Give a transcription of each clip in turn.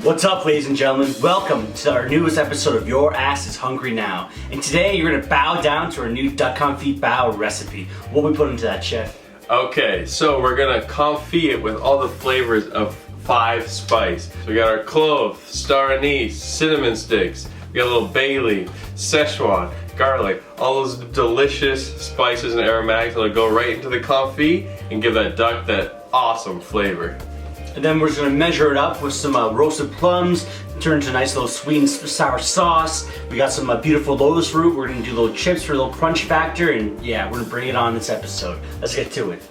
What's up, ladies and gentlemen? Welcome to our newest episode of Your Ass is Hungry Now. And today you're gonna bow down to our new duck confit bao recipe. What we put into that, chef? Okay, so we're gonna confit it with all the flavors of 5 spice. So we got our clove, star anise, cinnamon sticks, we got a little bay leaf, Schezwan, garlic, all those delicious spices and aromatics that'll go right into the confit and give that duck that awesome flavor. And then we're just gonna measure it up with some roasted plums, turn into a nice little sweet and sour sauce. We got some beautiful lotus root. We're gonna do little chips for a little crunch factor, and yeah, we're gonna bring it on this episode. Let's get to it.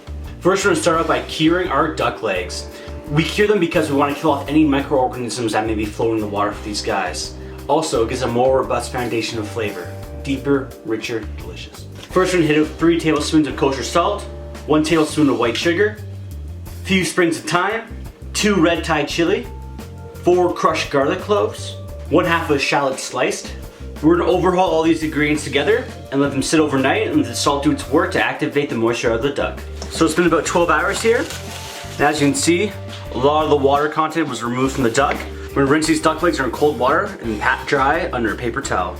First, we're gonna start off by curing our duck legs. We cure them because we wanna kill off any microorganisms that may be floating in the water for these guys. Also, it gives a more robust foundation of flavor. Deeper, richer, delicious. First, we're gonna hit it with 3 tablespoons of kosher salt, 1 tablespoon of white sugar, a few sprigs of thyme, 2 red Thai chili, 4 crushed garlic cloves, 1/2 of a shallot sliced. We're gonna overhaul all these ingredients together and let them sit overnight and let the salt do its work to activate the moisture of the duck. So it's been about 12 hours here. And as you can see, a lot of the water content was removed from the duck. We're gonna rinse these duck legs in cold water and pat dry under a paper towel.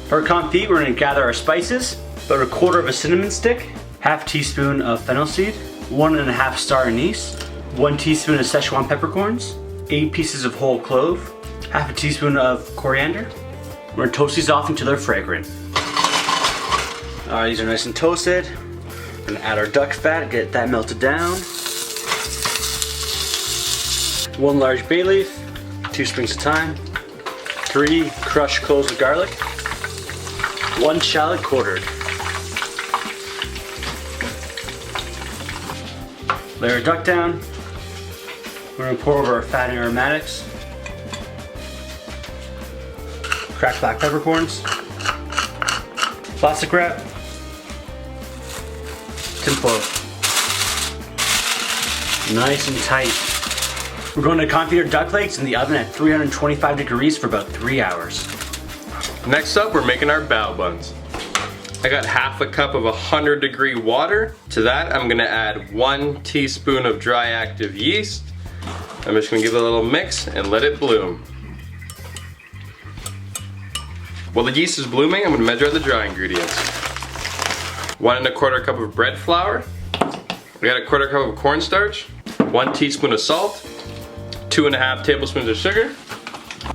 For our confit, we're gonna gather our spices, about 1/4 of a cinnamon stick, 1/2 teaspoon of Fennel Seed, 1.5 star anise, 1 teaspoon of Schezwan Peppercorns, 8 pieces of whole clove, 1/2 teaspoon of coriander. We're gonna toast these off until they're fragrant. Alright, these are nice and toasted. We're gonna add our duck fat, get that melted down. 1 large bay leaf, 2 sprigs of thyme, 3 crushed cloves of garlic, 1 shallot quartered. Lay our duck down. We're gonna pour over our fat and aromatics. Cracked black peppercorns. Plastic wrap. Tin foil. Nice and tight. We're going to confit our duck legs in the oven at 325 degrees for about 3 hours. Next up, we're making our bao buns. I got 1/2 cup of 100-degree water. To that, I'm gonna add 1 teaspoon of dry active yeast. I'm just gonna give it a little mix and let it bloom. While the yeast is blooming, I'm gonna measure out the dry ingredients. 1 1/4 cup of bread flour. We got 1/4 cup of cornstarch, 1 teaspoon of salt, 2.5 tablespoons of sugar.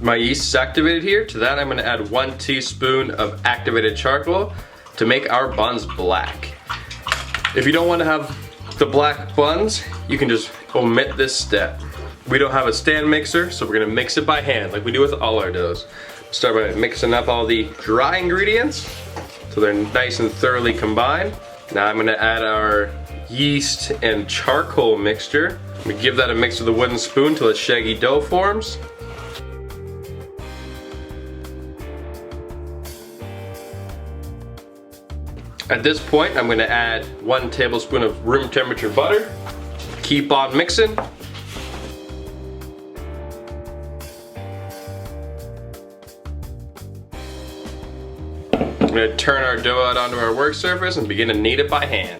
My yeast is activated here. To that, I'm gonna add 1 teaspoon of activated charcoal to make our buns black. If you don't wanna have the black buns, you can just omit this step. We don't have a stand mixer, so we're gonna mix it by hand like we do with all our doughs. Start by mixing up all the dry ingredients so they're nice and thoroughly combined. Now I'm gonna add our yeast and charcoal mixture. We give that a mix with a wooden spoon till a shaggy dough forms. At this point, I'm gonna add 1 tablespoon of room temperature butter. Keep on mixing. I'm gonna turn our dough out onto our work surface and begin to knead it by hand.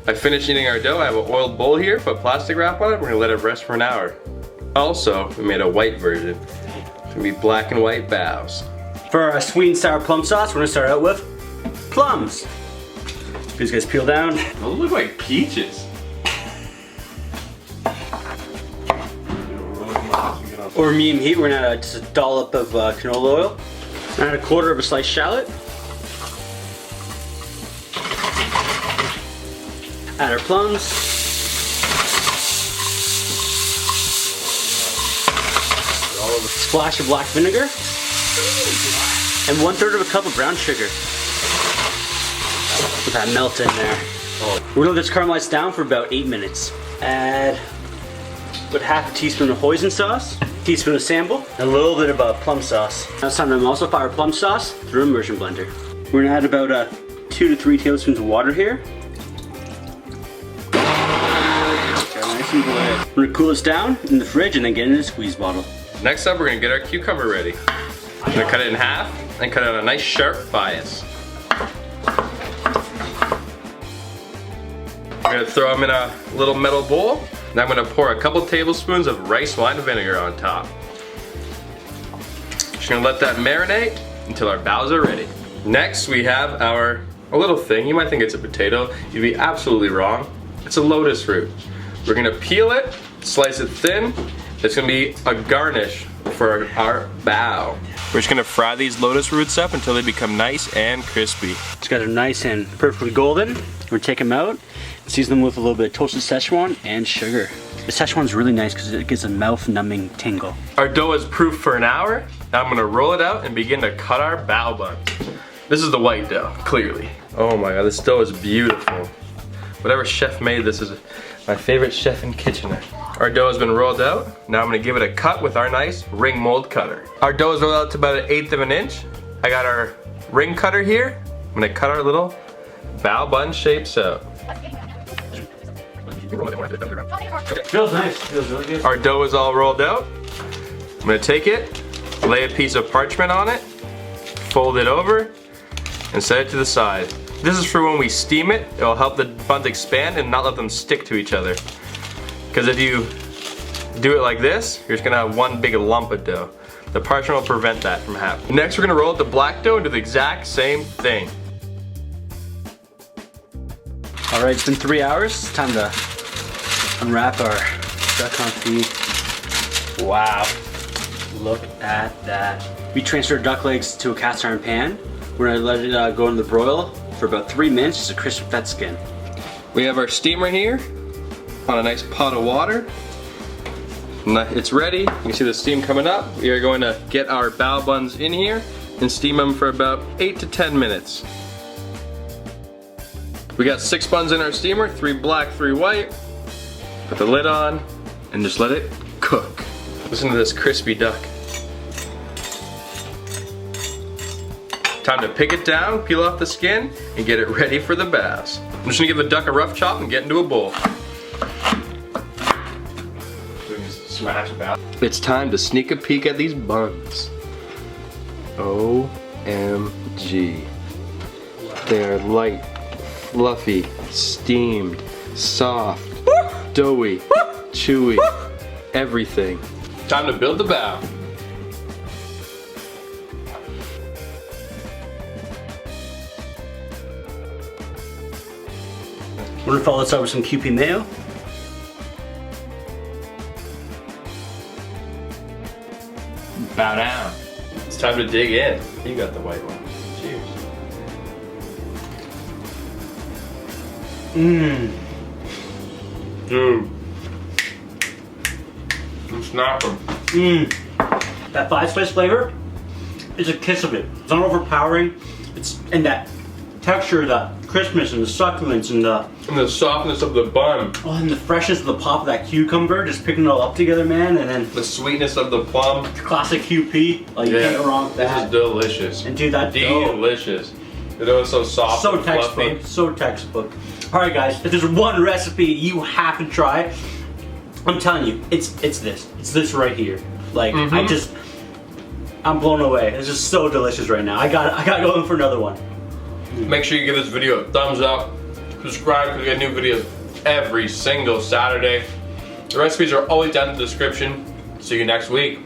I finished kneading our dough. I have an oiled bowl here, put plastic wrap on it. We're gonna let it rest for an hour. Also, we made a white version. It's gonna be black and white baos. For our sweet and sour plum sauce, we're gonna start out with plums. These guys peel down. Those look like peaches. Over medium heat, we're gonna add just a dollop of canola oil. Add 1/4 of a sliced shallot. Add our plums. Splash of black vinegar. And 1/3 of a cup of brown sugar. Let that melt in there. We're gonna let this caramelize down for about 8 minutes. Add about 1/2 teaspoon of Hoison sauce, teaspoon of Sambal, and a little bit of plum sauce. Now it's time to emulsify our plum sauce through an immersion blender. We're gonna add about 2 to 3 tablespoons of water here. Got nice and blend. We're gonna cool this down in the fridge and then get it in a squeeze bottle. Next up, we're gonna get our cucumber ready. I'm gonna cut it in half and cut it on a nice sharp bias. I'm gonna throw them in a little metal bowl. Now I'm gonna pour a couple tablespoons of rice wine vinegar on top. Just gonna let that marinate until our baos are ready. Next, we have a little thing. You might think it's a potato. You'd be absolutely wrong. It's a lotus root. We're gonna peel it, slice it thin. It's gonna be a garnish for our bao. We're just gonna fry these lotus roots up until they become nice and crispy. These guys are nice and perfectly golden. We're gonna take them out, season them with a little bit of toasted Szechuan and sugar. The Szechuan's really nice because it gives a mouth-numbing tingle. Our dough is proof for an hour. Now I'm gonna roll it out and begin to cut our bao bun. This is the white dough, clearly. Oh my god, this dough is beautiful. Whatever chef made this is my favorite chef in Kitchener. Our dough has been rolled out. Now I'm gonna give it a cut with our nice ring mold cutter. Our dough is rolled out to about 1/8 of an inch. I got our ring cutter here. I'm gonna cut our little bao bun shapes out. Feels nice, feels really good. Our dough is all rolled out. I'm gonna take it, lay a piece of parchment on it, fold it over, and set it to the side. This is for when we steam it. It'll help the buns expand and not let them stick to each other. Because if you do it like this, you're just gonna have one big lump of dough. The parchment will prevent that from happening. Next, we're gonna roll out the black dough and do the exact same thing. All right, it's been 3 hours. It's time to unwrap our duck confit. Wow, look at that. We transferred duck legs to a cast iron pan. We're gonna let it go in the broil for about 3 minutes, just to crisp that skin. We have our steamer here on a nice pot of water. It's ready. You can see the steam coming up. We are going to get our bao buns in here and steam them for about 8 to 10 minutes. We got 6 buns in our steamer, 3 black, 3 white. Put the lid on and just let it cook. Listen to this crispy duck. Time to pick it down, peel off the skin, and get it ready for the baos. I'm just gonna give the duck a rough chop and get into a bowl. Smash bao. It's time to sneak a peek at these buns. OMG. They are light, fluffy, steamed, soft, doughy, chewy, everything. Time to build the bao. We're gonna follow this up with some QP mayo. Bow down. It's time to dig in. You got the white one. Cheers. Dude. I'm snapping. That 5-spice flavor is a kiss of it. It's not overpowering. And that texture, the crispness and the succulence and the softness of the bun. Oh, and the freshness of the pop of that cucumber, just picking it all up together, man. And then The sweetness of the plum. classic QP. Like, you can't go wrong with This that. is delicious. And dude, that dough. Delicious. The dough is so soft So and textbook, fluffy. so textbook. All right, guys, if there's one recipe you have to try, I'm telling you, it's this. It's this right here. Like, I'm blown away. It's just so delicious right now. I got going for another one. Make sure you give this video a thumbs up. Subscribe because we get new videos every single Saturday. The recipes are always down in the description. See you next week.